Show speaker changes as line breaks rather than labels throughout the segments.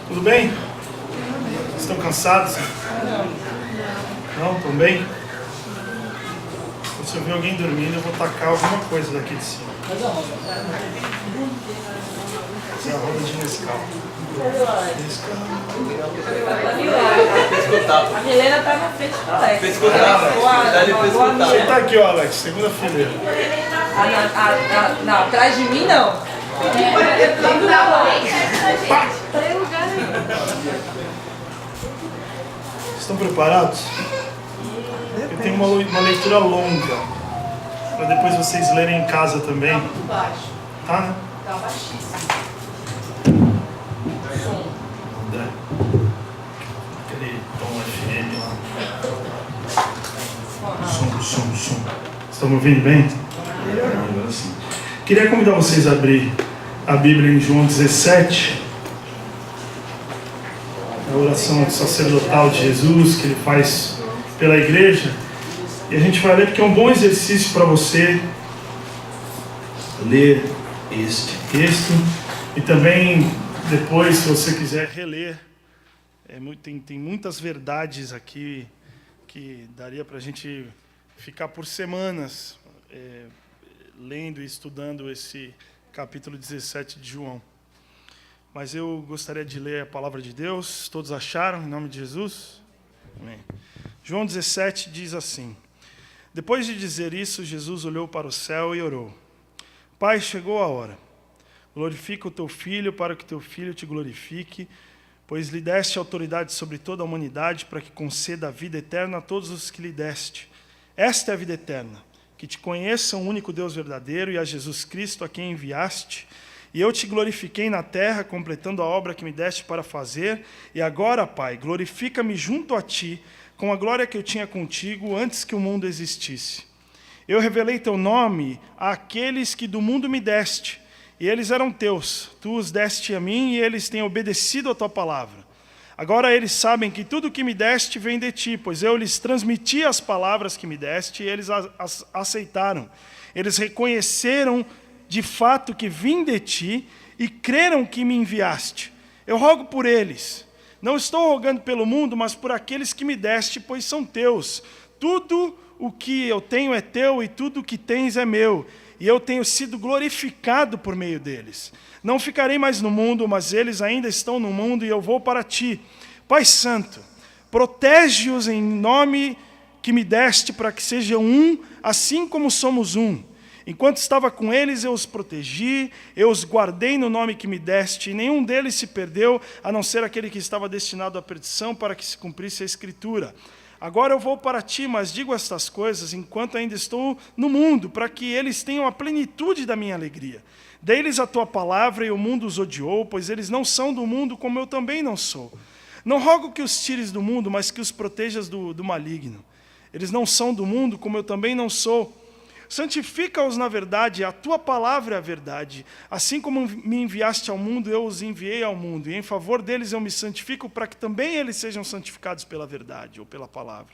Tudo bem? Estão cansados? Não? Estão bem? Se eu ver alguém dormindo, eu vou tacar alguma coisa daqui de cima. Essa é a roda de Nescau.
A Helena tá na frente do Alex.
Você tá aqui, ó, Alex, segunda fileira.
Não, atrás de mim não.
Estão preparados? Eu tenho uma leitura longa, para depois vocês lerem em casa também. Tá, né?
Tá baixíssimo.
André. Aquele tom FM lá. Som. Estão me ouvindo bem? Agora sim. Queria convidar vocês a abrir a Bíblia em João 17. A oração sacerdotal de Jesus que ele faz pela igreja. E a gente vai ler porque é um bom exercício para você ler este texto. E também depois, se você quiser reler, tem muitas verdades aqui que daria para a gente ficar por semanas lendo e estudando esse capítulo 17 de João. Mas eu gostaria de ler a palavra de Deus. Todos acharam, em nome de Jesus? Amém. João 17 diz assim: Depois de dizer isso, Jesus olhou para o céu e orou: Pai, chegou a hora. Glorifica o teu Filho, para que teu Filho te glorifique, pois lhe deste autoridade sobre toda a humanidade, para que conceda a vida eterna a todos os que lhe deste. Esta é a vida eterna, que te conheçam o único Deus verdadeiro e a Jesus Cristo, a quem enviaste. E eu te glorifiquei na terra, completando a obra que me deste para fazer. E agora, Pai, glorifica-me junto a ti, com a glória que eu tinha contigo antes que o mundo existisse. Eu revelei teu nome àqueles que do mundo me deste, e eles eram teus. Tu os deste a mim, e eles têm obedecido a tua palavra. Agora eles sabem que tudo o que me deste vem de ti, pois eu lhes transmiti as palavras que me deste, e eles as aceitaram. Eles reconheceram de fato que vim de ti, e creram que me enviaste. Eu rogo por eles. Não estou rogando pelo mundo, mas por aqueles que me deste, pois são teus. Tudo o que eu tenho é teu, e tudo o que tens é meu. E eu tenho sido glorificado por meio deles. Não ficarei mais no mundo, mas eles ainda estão no mundo, e eu vou para ti. Pai Santo, protege-os em nome que me deste, para que sejam um, assim como somos um. Enquanto estava com eles, eu os protegi, eu os guardei no nome que me deste, e nenhum deles se perdeu, a não ser aquele que estava destinado à perdição, para que se cumprisse a Escritura. Agora eu vou para ti, mas digo estas coisas enquanto ainda estou no mundo, para que eles tenham a plenitude da minha alegria. Dei-lhes a tua palavra, e o mundo os odiou, pois eles não são do mundo, como eu também não sou. Não rogo que os tires do mundo, mas que os protejas do maligno. Eles não são do mundo, como eu também não sou. Santifica-os na verdade, a tua palavra é a verdade. Assim como me enviaste ao mundo, eu os enviei ao mundo. E em favor deles eu me santifico, para que também eles sejam santificados pela verdade, ou pela palavra.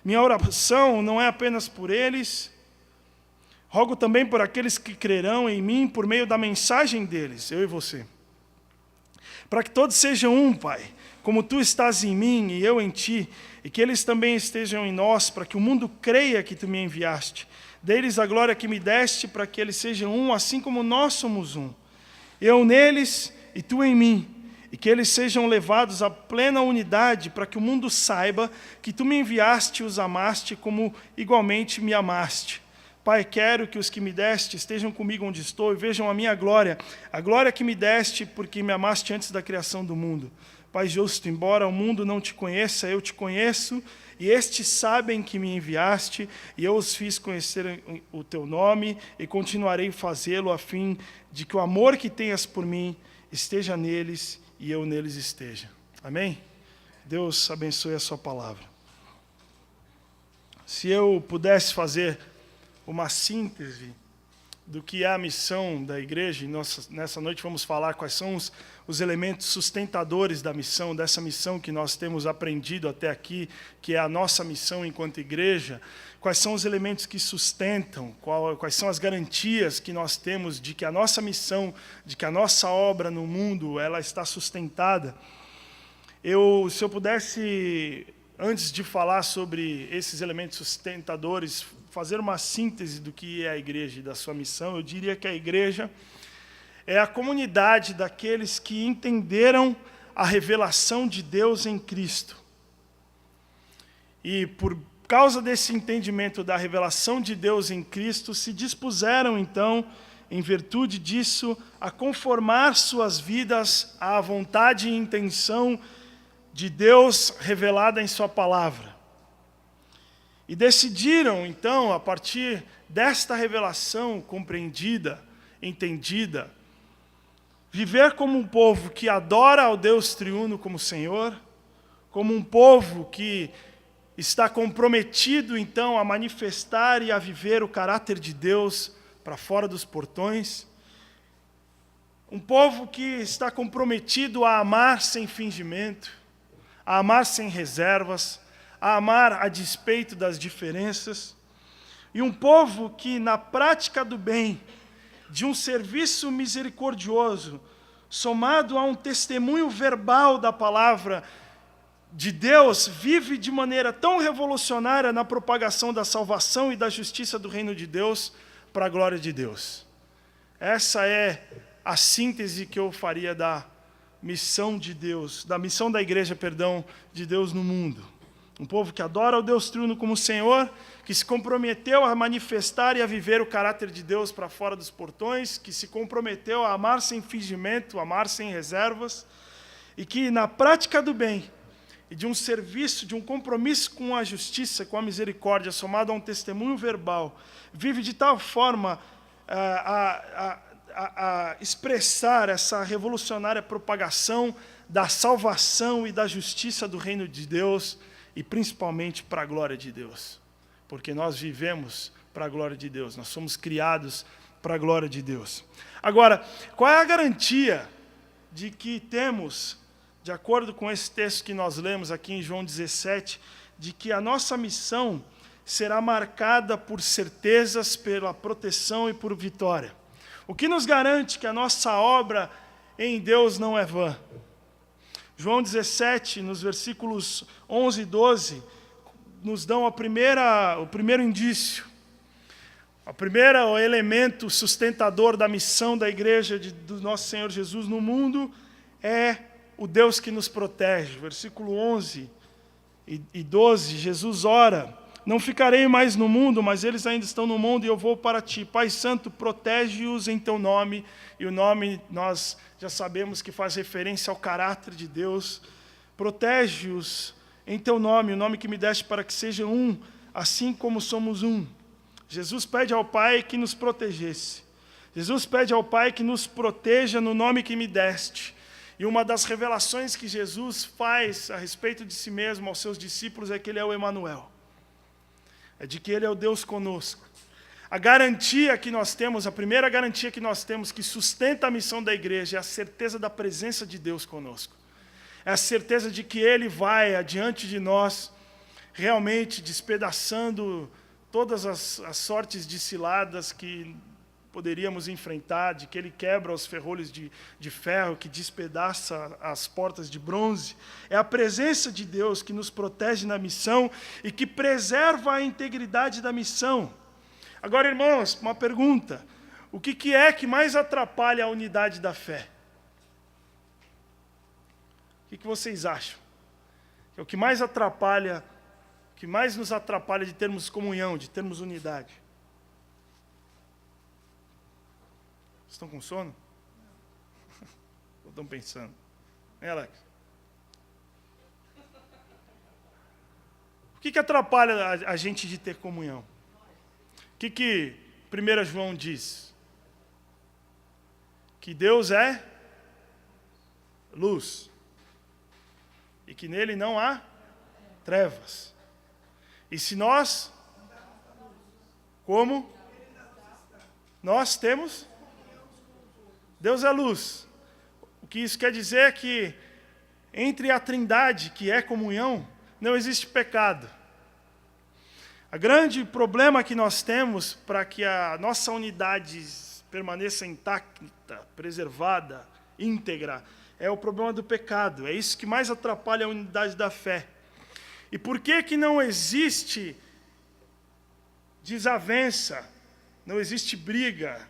Minha oração não é apenas por eles. Rogo também por aqueles que crerão em mim, por meio da mensagem deles, eu e você. Para que todos sejam um, Pai, como tu estás em mim e eu em ti, e que eles também estejam em nós, para que o mundo creia que tu me enviaste. Dei-lhes a glória que me deste, para que eles sejam um, assim como nós somos um. Eu neles e tu em mim, e que eles sejam levados à plena unidade, para que o mundo saiba que tu me enviaste e os amaste, como igualmente me amaste. Pai, quero que os que me deste estejam comigo onde estou e vejam a minha glória, a glória que me deste, porque me amaste antes da criação do mundo. Pai justo, embora o mundo não te conheça, eu te conheço, e estes sabem que me enviaste, e eu os fiz conhecer o teu nome, e continuarei fazê-lo, a fim de que o amor que tenhas por mim esteja neles, e eu neles esteja. Amém? Deus abençoe a sua palavra. Se eu pudesse fazer uma síntese do que é a missão da igreja, e nessa noite vamos falar quais são os elementos sustentadores da missão, dessa missão que nós temos aprendido até aqui, que é a nossa missão enquanto igreja, quais são os elementos que sustentam, quais são as garantias que nós temos de que a nossa missão, de que a nossa obra no mundo, ela está sustentada. Se eu pudesse, antes de falar sobre esses elementos sustentadores, fazer uma síntese do que é a igreja e da sua missão, eu diria que a igreja é a comunidade daqueles que entenderam a revelação de Deus em Cristo. E por causa desse entendimento da revelação de Deus em Cristo, se dispuseram, então, em virtude disso, a conformar suas vidas à vontade e intenção de Deus revelada em sua palavra. E decidiram, então, a partir desta revelação compreendida, entendida, viver como um povo que adora ao Deus triuno como Senhor, como um povo que está comprometido, então, a manifestar e a viver o caráter de Deus para fora dos portões, um povo que está comprometido a amar sem fingimento, a amar sem reservas, a amar a despeito das diferenças, e um povo que, na prática do bem, de um serviço misericordioso, somado a um testemunho verbal da palavra de Deus, vive de maneira tão revolucionária na propagação da salvação e da justiça do reino de Deus, para a glória de Deus. Essa é a síntese que eu faria da missão de Deus, da missão da igreja, de Deus no mundo. Um povo que adora o Deus triuno como Senhor, que se comprometeu a manifestar e a viver o caráter de Deus para fora dos portões, que se comprometeu a amar sem fingimento, amar sem reservas, e que na prática do bem, e de um serviço, de um compromisso com a justiça, com a misericórdia, somado a um testemunho verbal, vive de tal forma a expressar essa revolucionária propagação da salvação e da justiça do reino de Deus, e principalmente para a glória de Deus. Porque nós vivemos para a glória de Deus, nós somos criados para a glória de Deus. Agora, qual é a garantia de que temos, de acordo com esse texto que nós lemos aqui em João 17, de que a nossa missão será marcada por certezas, pela proteção e por vitória? O que nos garante que a nossa obra em Deus não é vã? João 17, nos versículos 11 e 12, nos dão o primeiro indício. O elemento sustentador da missão da igreja do nosso Senhor Jesus no mundo é o Deus que nos protege. Versículo 11 e 12, Jesus ora: não ficarei mais no mundo, mas eles ainda estão no mundo e eu vou para ti. Pai Santo, protege-os em teu nome. E o nome nós já sabemos que faz referência ao caráter de Deus. Protege-os em teu nome, o nome que me deste, para que sejam um, assim como somos um. Jesus pede ao Pai que nos protegesse. Jesus pede ao Pai que nos proteja no nome que me deste. E uma das revelações que Jesus faz a respeito de si mesmo aos seus discípulos é que Ele é o Emanuel. É de que Ele é o Deus conosco. A garantia que nós temos, a primeira garantia que nós temos, que sustenta a missão da igreja, é a certeza da presença de Deus conosco. É a certeza de que Ele vai adiante de nós, realmente despedaçando todas as sortes de ciladas que poderíamos enfrentar, de que Ele quebra os ferrolhos de ferro, que despedaça as portas de bronze. É a presença de Deus que nos protege na missão e que preserva a integridade da missão. Agora, irmãos, uma pergunta: o que é que mais atrapalha a unidade da fé? O que vocês acham? É o que mais atrapalha, o que mais nos atrapalha de termos comunhão, de termos unidade? Estão com sono? Ou estão pensando? Hein, Alex? O que atrapalha a gente de ter comunhão? O que 1 João diz? Que Deus é luz. E que nele não há trevas. E se nós, como? nós temos... Deus é luz. O que isso quer dizer é que entre a Trindade, que é comunhão, não existe pecado. O grande problema que nós temos para que a nossa unidade permaneça intacta, preservada, íntegra, é o problema do pecado. É isso que mais atrapalha a unidade da fé. E por que não existe desavença, não existe briga,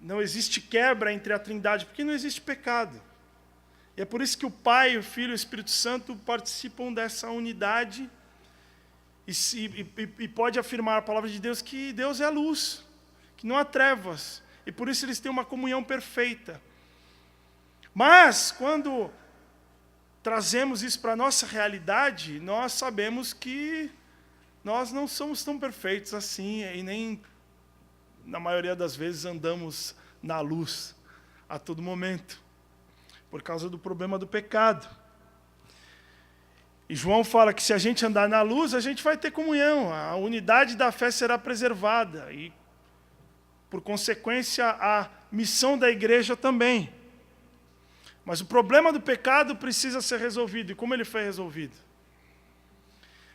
não existe quebra entre a Trindade? Porque não existe pecado. E é por isso que o Pai, o Filho e o Espírito Santo participam dessa unidade e pode afirmar a palavra de Deus que Deus é a luz, que não há trevas. E por isso eles têm uma comunhão perfeita. Mas, quando trazemos isso para a nossa realidade, nós sabemos que nós não somos tão perfeitos assim, e nem, na maioria das vezes, andamos na luz a todo momento, por causa do problema do pecado. E João fala que se a gente andar na luz, a gente vai ter comunhão, a unidade da fé será preservada, e, por consequência, a missão da igreja também. Mas o problema do pecado precisa ser resolvido. E como ele foi resolvido?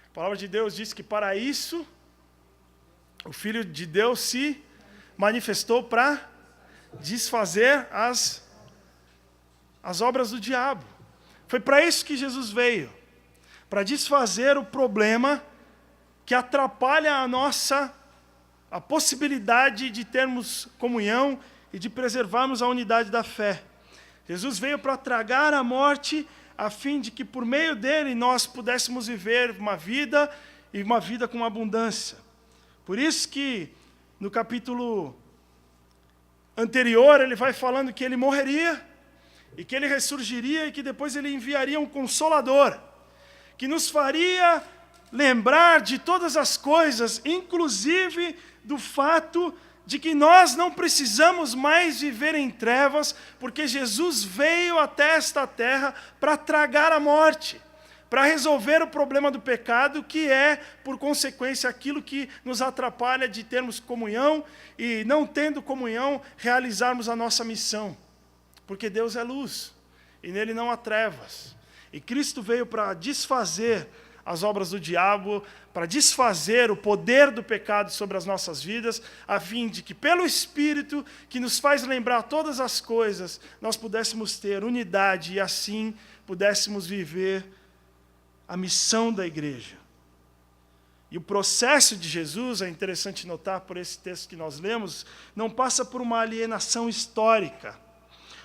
A palavra de Deus diz que para isso o Filho de Deus se manifestou para desfazer as obras do diabo. Foi para isso que Jesus veio. Para desfazer o problema que atrapalha a possibilidade de termos comunhão e de preservarmos a unidade da fé. Jesus veio para tragar a morte, a fim de que por meio dele nós pudéssemos viver uma vida, e uma vida com abundância. Por isso que no capítulo anterior ele vai falando que ele morreria, e que ele ressurgiria, e que depois ele enviaria um Consolador, que nos faria lembrar de todas as coisas, inclusive do fato de que nós não precisamos mais viver em trevas, porque Jesus veio até esta terra para tragar a morte, para resolver o problema do pecado, que é, por consequência, aquilo que nos atrapalha de termos comunhão e, não tendo comunhão, realizarmos a nossa missão. Porque Deus é luz, e nele não há trevas. E Cristo veio para desfazer as obras do diabo, para desfazer o poder do pecado sobre as nossas vidas, a fim de que, pelo Espírito, que nos faz lembrar todas as coisas, nós pudéssemos ter unidade e, assim, pudéssemos viver a missão da igreja. E o processo de Jesus, é interessante notar por esse texto que nós lemos, não passa por uma alienação histórica,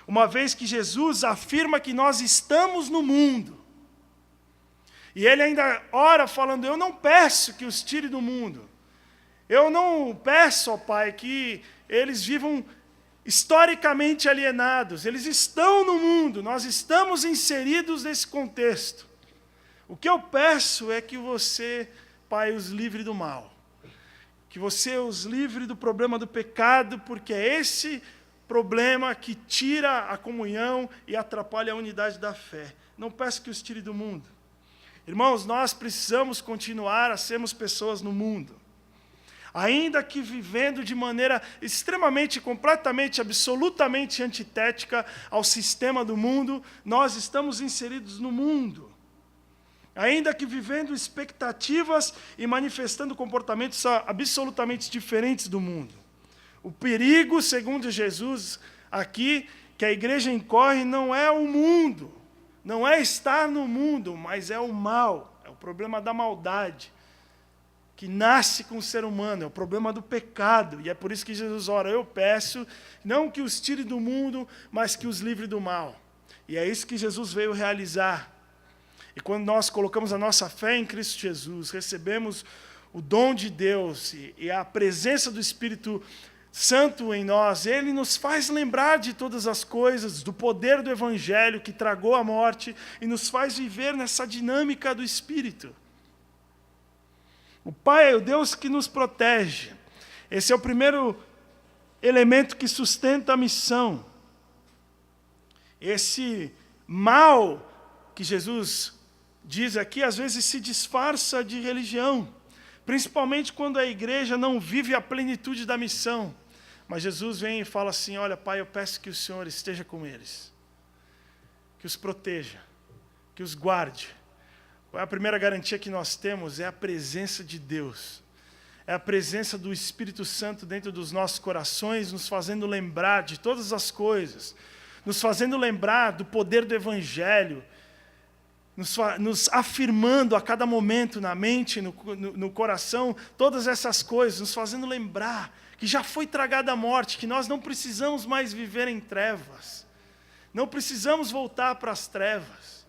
uma vez que Jesus afirma que nós estamos no mundo. E ele ainda ora falando, eu não peço que os tire do mundo. Eu não peço, ó Pai, que eles vivam historicamente alienados. Eles estão no mundo, nós estamos inseridos nesse contexto. O que eu peço é que você, Pai, os livre do mal. Que você os livre do problema do pecado, porque é esse problema que tira a comunhão e atrapalha a unidade da fé. Não peço que os tire do mundo. Irmãos, nós precisamos continuar a sermos pessoas no mundo. Ainda que vivendo de maneira extremamente, completamente, absolutamente antitética ao sistema do mundo, nós estamos inseridos no mundo. Ainda que vivendo expectativas e manifestando comportamentos absolutamente diferentes do mundo. O perigo, segundo Jesus, aqui, que a igreja incorre, não é o mundo. Não é estar no mundo, mas é o mal, é o problema da maldade, que nasce com o ser humano, é o problema do pecado. E é por isso que Jesus ora, eu peço, não que os tire do mundo, mas que os livre do mal. E é isso que Jesus veio realizar. E quando nós colocamos a nossa fé em Cristo Jesus, recebemos o dom de Deus e a presença do Espírito Santo em nós, ele nos faz lembrar de todas as coisas, do poder do Evangelho que tragou a morte e nos faz viver nessa dinâmica do Espírito. O Pai é o Deus que nos protege. Esse é o primeiro elemento que sustenta a missão. Esse mal que Jesus diz aqui, às vezes se disfarça de religião, principalmente quando a igreja não vive a plenitude da missão. Mas Jesus vem e fala assim, olha, Pai, eu peço que o Senhor esteja com eles, que os proteja, que os guarde. Qual é a primeira garantia que nós temos? É a presença de Deus. É a presença do Espírito Santo dentro dos nossos corações, nos fazendo lembrar de todas as coisas, nos fazendo lembrar do poder do Evangelho, nos afirmando a cada momento na mente, no coração, todas essas coisas, nos fazendo lembrar que já foi tragada a morte, que nós não precisamos mais viver em trevas, não precisamos voltar para as trevas.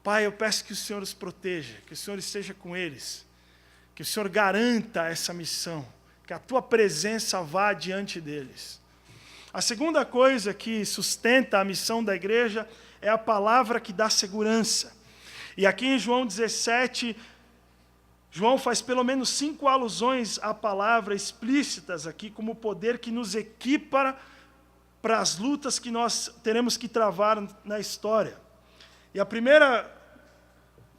Pai, eu peço que o Senhor os proteja, que o Senhor esteja com eles, que o Senhor garanta essa missão, que a Tua presença vá diante deles. A segunda coisa que sustenta a missão da igreja é a palavra que dá segurança. E aqui em João 17, João faz pelo menos 5 alusões à palavra explícitas aqui, como poder que nos equipa para as lutas que nós teremos que travar na história. E a primeira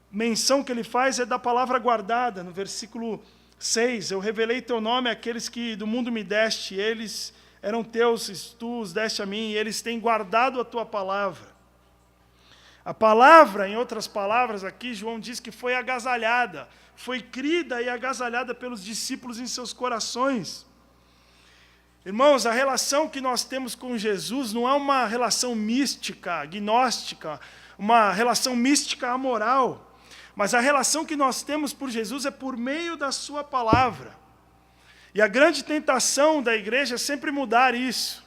menção que ele faz é da palavra guardada, no versículo 6. Eu revelei teu nome àqueles que do mundo me deste, eles eram teus, tu os deste a mim, e eles têm guardado a tua palavra. A palavra, em outras palavras, aqui João diz que foi agasalhada, foi crida e agasalhada pelos discípulos em seus corações. Irmãos, a relação que nós temos com Jesus não é uma relação mística, gnóstica, uma relação mística amoral, mas a relação que nós temos por Jesus é por meio da sua palavra. E a grande tentação da igreja é sempre mudar isso.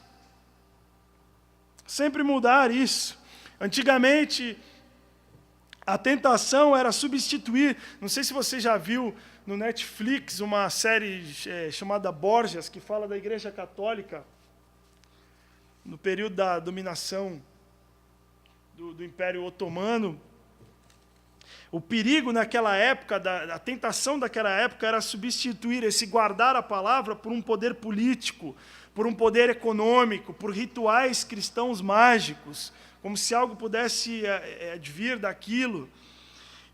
Sempre mudar isso. Antigamente, a tentação era substituir, não sei se você já viu no Netflix uma série chamada Borgias, que fala da Igreja Católica, no período da dominação do Império Otomano. O perigo naquela época, a tentação daquela época era substituir esse guardar a palavra por um poder político, por um poder econômico, por rituais cristãos mágicos, como se algo pudesse advir daquilo.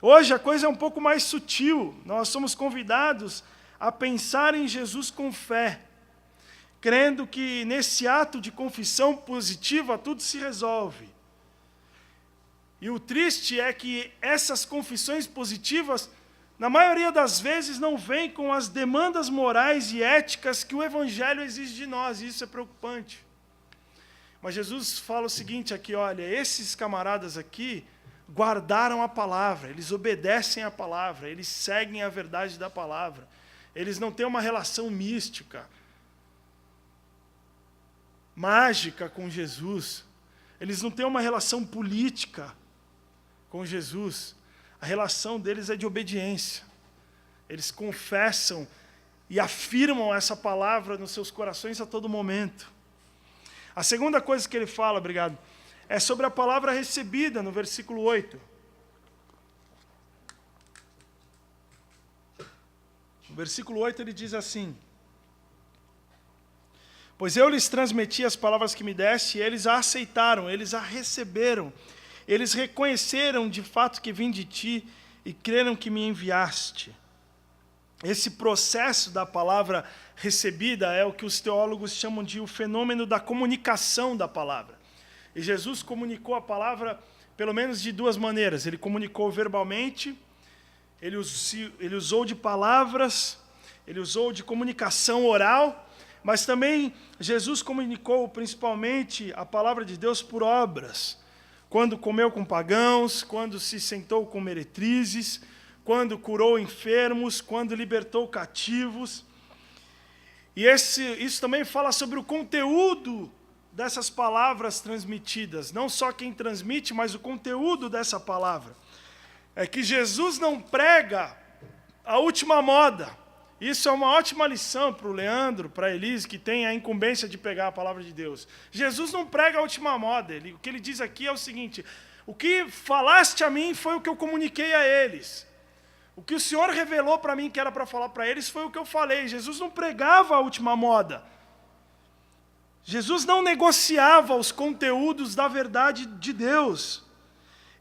Hoje a coisa é um pouco mais sutil. Nós somos convidados a pensar em Jesus com fé, crendo que nesse ato de confissão positiva tudo se resolve. E o triste é que essas confissões positivas, na maioria das vezes, não vêm com as demandas morais e éticas que o Evangelho exige de nós, e isso é preocupante. Mas Jesus fala o seguinte aqui, olha, esses camaradas aqui guardaram a palavra, eles obedecem a palavra, eles seguem a verdade da palavra, eles não têm uma relação mística, mágica com Jesus, eles não têm uma relação política com Jesus, a relação deles é de obediência, eles confessam e afirmam essa palavra nos seus corações a todo momento. A segunda coisa que ele fala, obrigado, é sobre a palavra recebida, no versículo 8. No versículo 8 ele diz assim, pois eu lhes transmiti as palavras que me deste, e eles a aceitaram, eles a receberam, eles reconheceram de fato que vim de ti, e creram que me enviaste. Esse processo da palavra recebida é o que os teólogos chamam de o fenômeno da comunicação da palavra. E Jesus comunicou a palavra pelo menos de 2 maneiras. Ele comunicou verbalmente, ele usou de palavras, ele usou de comunicação oral, mas também Jesus comunicou principalmente a palavra de Deus por obras. Quando comeu com pagãos, quando se sentou com meretrizes, quando curou enfermos, quando libertou cativos. E isso também fala sobre o conteúdo dessas palavras transmitidas. Não só quem transmite, mas o conteúdo dessa palavra. É que Jesus não prega a última moda. Isso é uma ótima lição para o Leandro, para a Elise, que tem a incumbência de pegar a palavra de Deus. Jesus não prega a última moda. O que ele diz aqui é o seguinte, o que falaste a mim foi o que eu comuniquei a eles. O que o Senhor revelou para mim que era para falar para eles foi o que eu falei. Jesus não pregava a última moda. Jesus não negociava os conteúdos da verdade de Deus.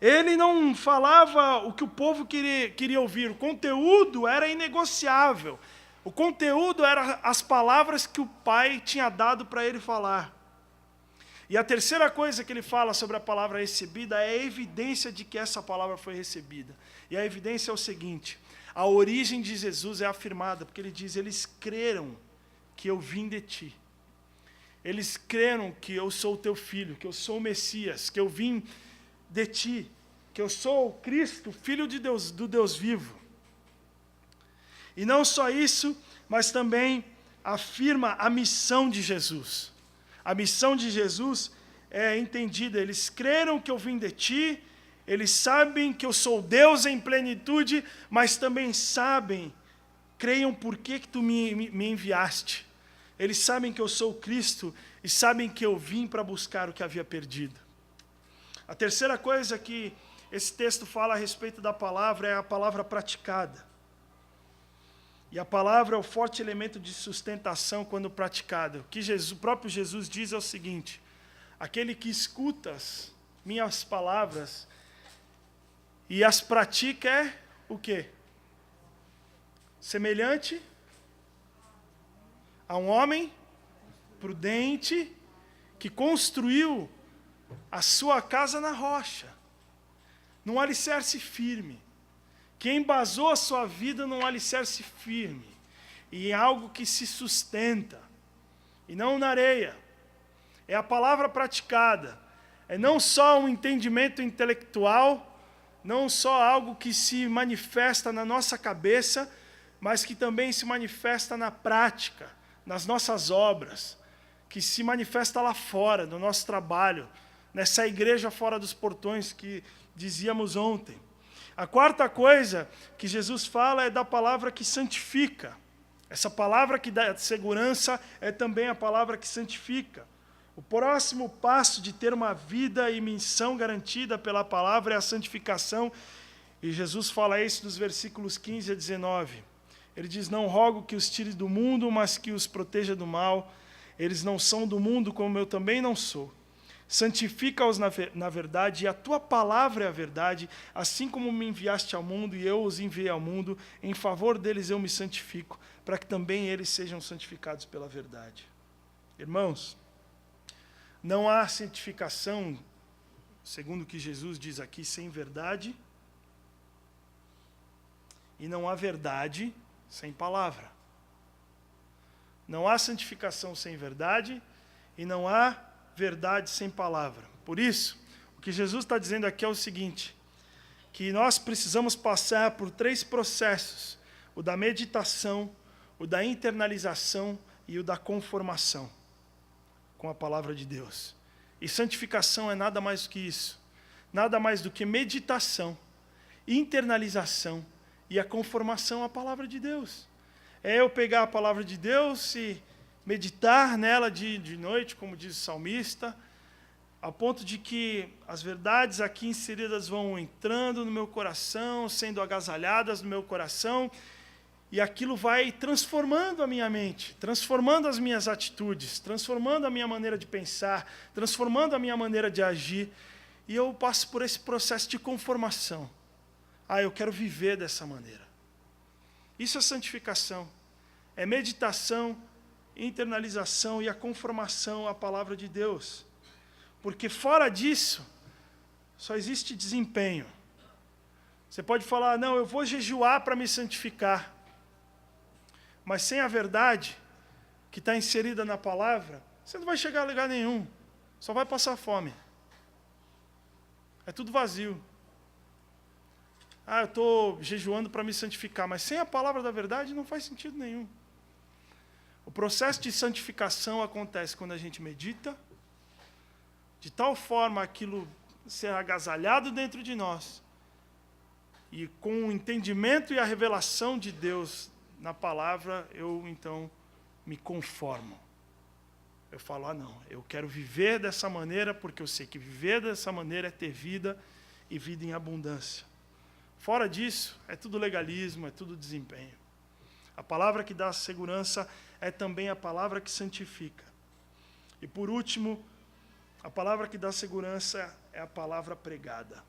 Ele não falava o que o povo queria ouvir. O conteúdo era inegociável. O conteúdo era as palavras que o Pai tinha dado para ele falar. E a terceira coisa que ele fala sobre a palavra recebida é a evidência de que essa palavra foi recebida. E a evidência é o seguinte: a origem de Jesus é afirmada, porque ele diz, eles creram que eu vim de ti. Eles creram que eu sou o teu filho, que eu sou o Messias, que eu vim de ti, que eu sou o Cristo, filho de Deus, do Deus vivo. E não só isso, mas também afirma a missão de Jesus. A missão de Jesus é entendida. Eles creram que eu vim de ti, eles sabem que eu sou Deus em plenitude, mas também sabem, creiam por que tu me enviaste. Eles sabem que eu sou o Cristo e sabem que eu vim para buscar o que havia perdido. A terceira coisa que esse texto fala a respeito da palavra é a palavra praticada. E a palavra é o forte elemento de sustentação quando praticada. O que o próprio Jesus diz é o seguinte: aquele que escuta as minhas palavras e as pratica é o quê? Semelhante a um homem prudente que construiu a sua casa na rocha, num alicerce firme, que embasou a sua vida num alicerce firme, e em algo que se sustenta, e não na areia. É a palavra praticada, é não só um entendimento intelectual, não só algo que se manifesta na nossa cabeça, mas que também se manifesta na prática, nas nossas obras, que se manifesta lá fora, no nosso trabalho, nessa igreja fora dos portões que dizíamos ontem. A quarta coisa que Jesus fala é da palavra que santifica. Essa palavra que dá segurança é também a palavra que santifica. O próximo passo de ter uma vida e missão garantida pela palavra é a santificação. E Jesus fala isso nos versículos 15 a 19. Ele diz, não rogo que os tire do mundo, mas que os proteja do mal. Eles não são do mundo, como eu também não sou. Santifica-os na verdade, e a tua palavra é a verdade, assim como me enviaste ao mundo, e eu os enviei ao mundo, em favor deles eu me santifico, para que também eles sejam santificados pela verdade. Irmãos, não há santificação, segundo o que Jesus diz aqui, sem verdade, e não há verdade sem palavra. Não há santificação sem verdade, e não há verdade sem palavra. Por isso, o que Jesus está dizendo aqui é o seguinte, que nós precisamos passar por 3 processos, o da meditação, o da internalização e o da conformação com a palavra de Deus. E santificação é nada mais do que isso, nada mais do que meditação, internalização e a conformação à palavra de Deus. É eu pegar a palavra de Deus e meditar nela de noite, como diz o salmista, a ponto de que as verdades aqui inseridas vão entrando no meu coração, sendo agasalhadas no meu coração, e aquilo vai transformando a minha mente, transformando as minhas atitudes, transformando a minha maneira de pensar, transformando a minha maneira de agir, e eu passo por esse processo de conformação. Eu quero viver dessa maneira. Isso é santificação, é meditação, internalização e a conformação à palavra de Deus. Porque fora disso, só existe desempenho. Você pode falar, não, eu vou jejuar para me santificar. Mas sem a verdade, que está inserida na palavra, você não vai chegar a lugar nenhum. Só vai passar fome. É tudo vazio. Eu estou jejuando para me santificar, mas sem a palavra da verdade não faz sentido nenhum. O processo de santificação acontece quando a gente medita, de tal forma aquilo ser agasalhado dentro de nós, e com o entendimento e a revelação de Deus na palavra, eu então me conformo. Eu falo, não, eu quero viver dessa maneira, porque eu sei que viver dessa maneira é ter vida, e vida em abundância. Fora disso, é tudo legalismo, é tudo desempenho. A palavra que dá segurança é também a palavra que santifica. E por último, a palavra que dá segurança é a palavra pregada.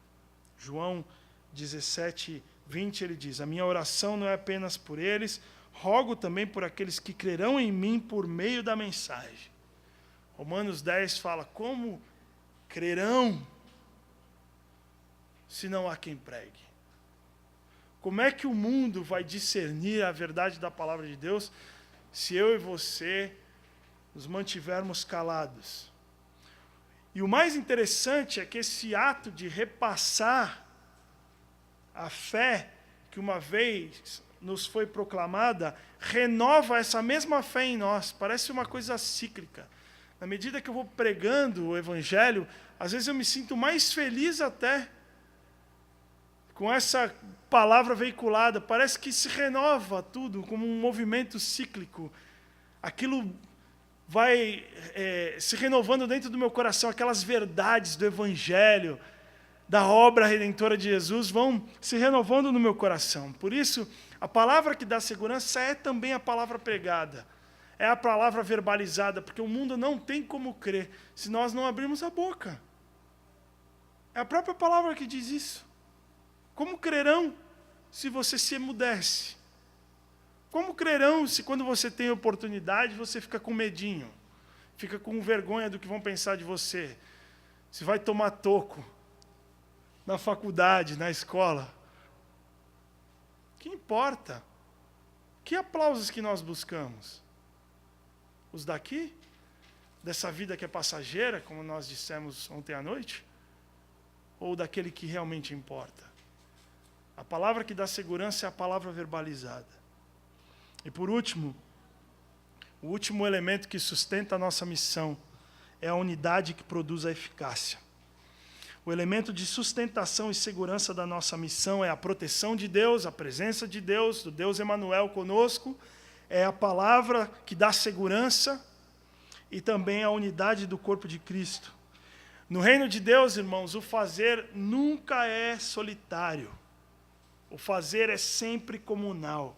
João 17, 20, ele diz, a minha oração não é apenas por eles, rogo também por aqueles que crerão em mim por meio da mensagem. Romanos 10 fala, como crerão se não há quem pregue? Como é que o mundo vai discernir a verdade da palavra de Deus se eu e você nos mantivermos calados? E o mais interessante é que esse ato de repassar a fé que uma vez nos foi proclamada, renova essa mesma fé em nós. Parece uma coisa cíclica. Na medida que eu vou pregando o Evangelho, às vezes eu me sinto mais feliz até com essa palavra veiculada. Parece que se renova tudo como um movimento cíclico. Aquilo vai se renovando dentro do meu coração, aquelas verdades do Evangelho, da obra redentora de Jesus, vão se renovando no meu coração. Por isso, a palavra que dá segurança é também a palavra pregada, é a palavra verbalizada, porque o mundo não tem como crer se nós não abrirmos a boca. É a própria palavra que diz isso. Como crerão se você se emudece? Como crerão se quando você tem oportunidade você fica com medinho, fica com vergonha do que vão pensar de você? Se vai tomar toco na faculdade, na escola. Que importa? Que aplausos que nós buscamos? Os daqui? Dessa vida que é passageira, como nós dissemos ontem à noite? Ou daquele que realmente importa? A palavra que dá segurança é a palavra verbalizada. E por último, o último elemento que sustenta a nossa missão é a unidade que produz a eficácia. O elemento de sustentação e segurança da nossa missão é a proteção de Deus, a presença de Deus, do Deus Emanuel conosco, é a palavra que dá segurança e também a unidade do corpo de Cristo. No reino de Deus, irmãos, o fazer nunca é solitário. O fazer é sempre comunal.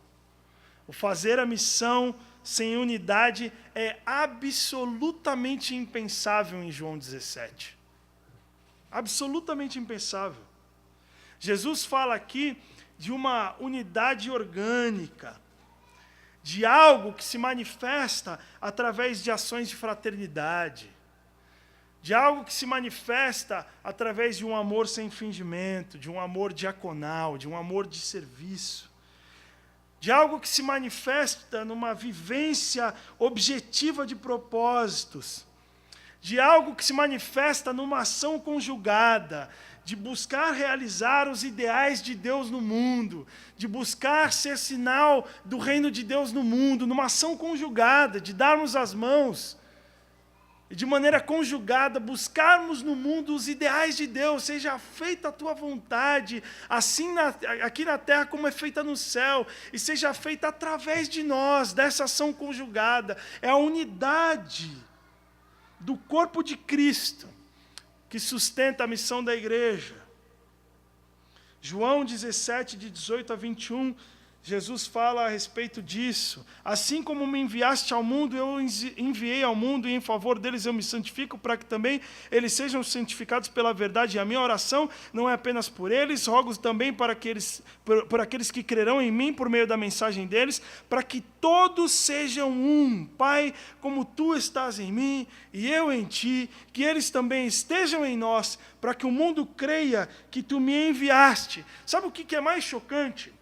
O fazer a missão sem unidade é absolutamente impensável em João 17. Absolutamente impensável. Jesus fala aqui de uma unidade orgânica, de algo que se manifesta através de ações de fraternidade, de algo que se manifesta através de um amor sem fingimento, de um amor diaconal, de um amor de serviço, de algo que se manifesta numa vivência objetiva de propósitos, de algo que se manifesta numa ação conjugada, de buscar realizar os ideais de Deus no mundo, de buscar ser sinal do reino de Deus no mundo, numa ação conjugada, de darmos as mãos, e de maneira conjugada, buscarmos no mundo os ideais de Deus, seja feita a tua vontade, assim aqui na terra como é feita no céu, e seja feita através de nós, dessa ação conjugada. É a unidade do corpo de Cristo que sustenta a missão da igreja. João 17, de 18 a 21, Jesus fala a respeito disso. Assim como me enviaste ao mundo, eu enviei ao mundo, e em favor deles eu me santifico, para que também eles sejam santificados pela verdade. E a minha oração não é apenas por eles, rogo também por aqueles que crerão em mim por meio da mensagem deles, para que todos sejam um. Pai, como tu estás em mim e eu em ti, que eles também estejam em nós, para que o mundo creia que tu me enviaste. Sabe o que é mais chocante?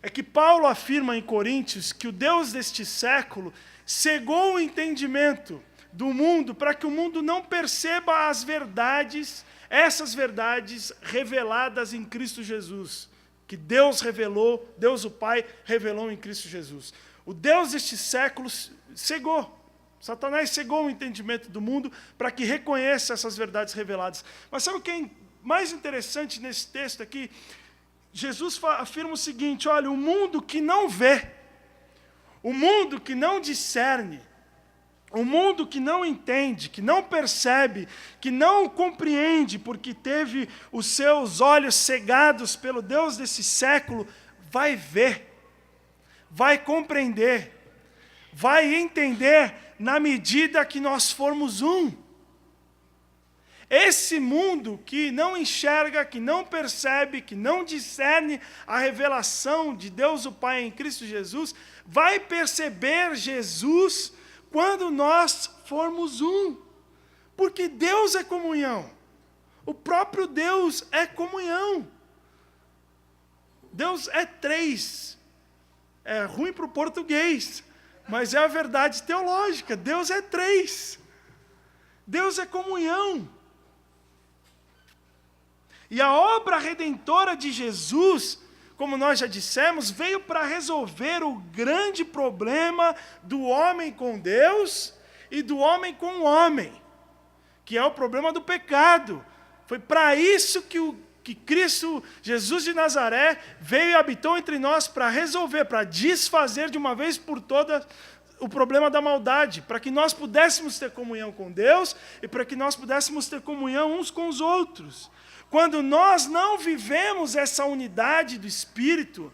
É que Paulo afirma em Coríntios que o Deus deste século cegou o entendimento do mundo para que o mundo não perceba as verdades, essas verdades reveladas em Cristo Jesus, que Deus revelou, Deus o Pai revelou em Cristo Jesus. O Deus deste século cegou. Satanás cegou o entendimento do mundo para que reconheça essas verdades reveladas. Mas sabe o que é mais interessante nesse texto aqui? Jesus afirma o seguinte: olha, o mundo que não vê, o mundo que não discerne, o mundo que não entende, que não percebe, que não compreende, porque teve os seus olhos cegados pelo Deus desse século, vai ver, vai compreender, vai entender na medida que nós formos um. esse mundo que não enxerga, que não percebe, que não discerne a revelação de Deus o Pai em Cristo Jesus, vai perceber Jesus quando nós formos um. Porque Deus é comunhão. O próprio Deus é comunhão. Deus é três. É ruim para o português, mas é a verdade teológica. Deus é três. Deus é comunhão. E a obra redentora de Jesus, como nós já dissemos, veio para resolver o grande problema do homem com Deus e do homem com o homem, que é o problema do pecado. Foi para isso que Cristo, Jesus de Nazaré, veio e habitou entre nós para resolver, para desfazer de uma vez por todas o problema da maldade, para que nós pudéssemos ter comunhão com Deus e para que nós pudéssemos ter comunhão uns com os outros. Quando nós não vivemos essa unidade do Espírito,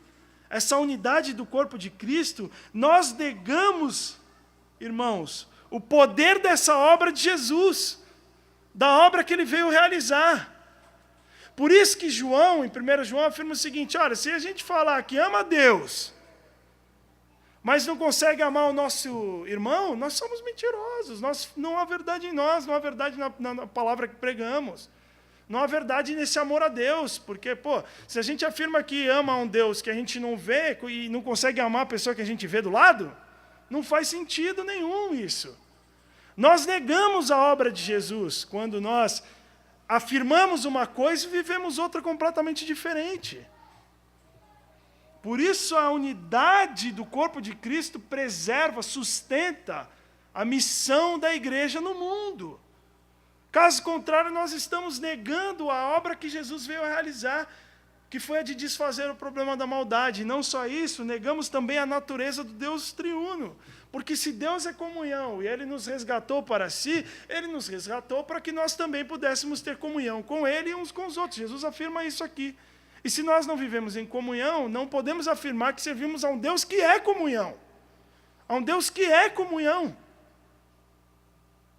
essa unidade do corpo de Cristo, nós negamos, irmãos, o poder dessa obra de Jesus, da obra que ele veio realizar. Por isso que João, em 1 João, afirma o seguinte: olha, se a gente falar que ama a Deus, mas não consegue amar o nosso irmão, nós somos mentirosos, não há verdade em nós, não há verdade na palavra que pregamos, não há verdade nesse amor a Deus, porque, se a gente afirma que ama um Deus que a gente não vê e não consegue amar a pessoa que a gente vê do lado, não faz sentido nenhum isso. Nós negamos a obra de Jesus quando nós afirmamos uma coisa e vivemos outra completamente diferente. Por isso a unidade do corpo de Cristo preserva, sustenta a missão da igreja no mundo. Caso contrário, nós estamos negando a obra que Jesus veio a realizar, que foi a de desfazer o problema da maldade. E não só isso, negamos também a natureza do Deus triuno. Porque se Deus é comunhão e Ele nos resgatou para si, Ele nos resgatou para que nós também pudéssemos ter comunhão com Ele e uns com os outros. Jesus afirma isso aqui. E se nós não vivemos em comunhão, não podemos afirmar que servimos a um Deus que é comunhão. A um Deus que é comunhão.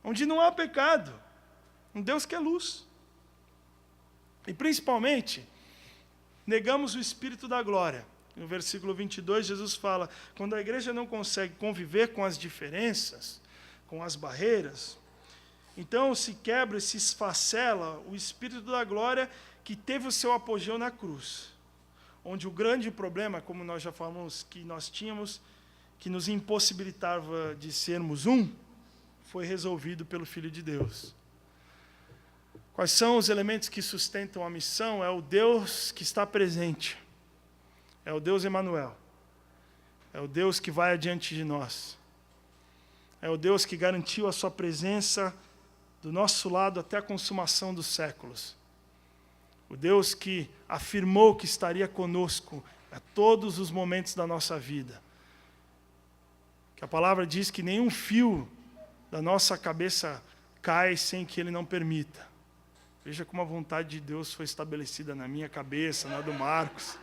Onde não há pecado. Um Deus que é luz. E principalmente, negamos o Espírito da glória. No versículo 22, Jesus fala, quando a igreja não consegue conviver com as diferenças, com as barreiras, então se quebra e se esfacela o Espírito da glória que teve o seu apogeu na cruz, onde o grande problema, como nós já falamos, que nós tínhamos, que nos impossibilitava de sermos um, foi resolvido pelo Filho de Deus. Quais são os elementos que sustentam a missão? É o Deus que está presente. É o Deus Emanuel. É o Deus que vai adiante de nós. É o Deus que garantiu a sua presença do nosso lado até a consumação dos séculos. O Deus que afirmou que estaria conosco a todos os momentos da nossa vida. Que a palavra diz que nenhum fio da nossa cabeça cai sem que Ele não permita. Veja como a vontade de Deus foi estabelecida na minha cabeça, na do Marcos.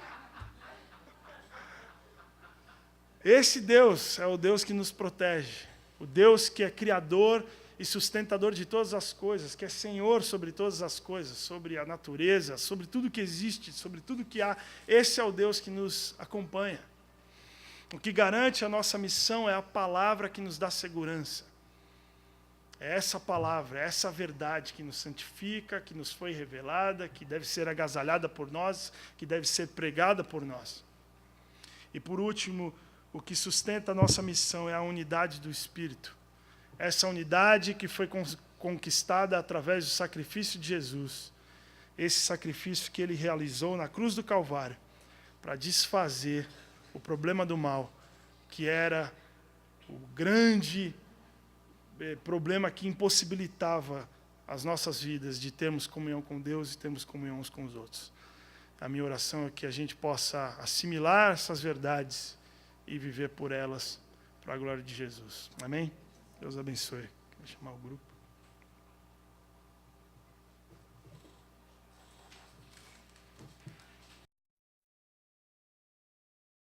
Esse Deus é o Deus que nos protege, o Deus que é criador e sustentador de todas as coisas, que é Senhor sobre todas as coisas, sobre a natureza, sobre tudo que existe, sobre tudo que há. Esse é o Deus que nos acompanha. O que garante a nossa missão é a palavra que nos dá segurança. É essa palavra, é essa verdade que nos santifica, que nos foi revelada, que deve ser agasalhada por nós, que deve ser pregada por nós. E por último, o que sustenta a nossa missão é a unidade do Espírito. Essa unidade que foi conquistada através do sacrifício de Jesus. Esse sacrifício que Ele realizou na cruz do Calvário para desfazer o problema do mal, que era o grande problema que impossibilitava as nossas vidas de termos comunhão com Deus e termos comunhão uns com os outros. A minha oração é que a gente possa assimilar essas verdades e viver por elas, para a glória de Jesus. Amém? Deus abençoe. Vou chamar o grupo.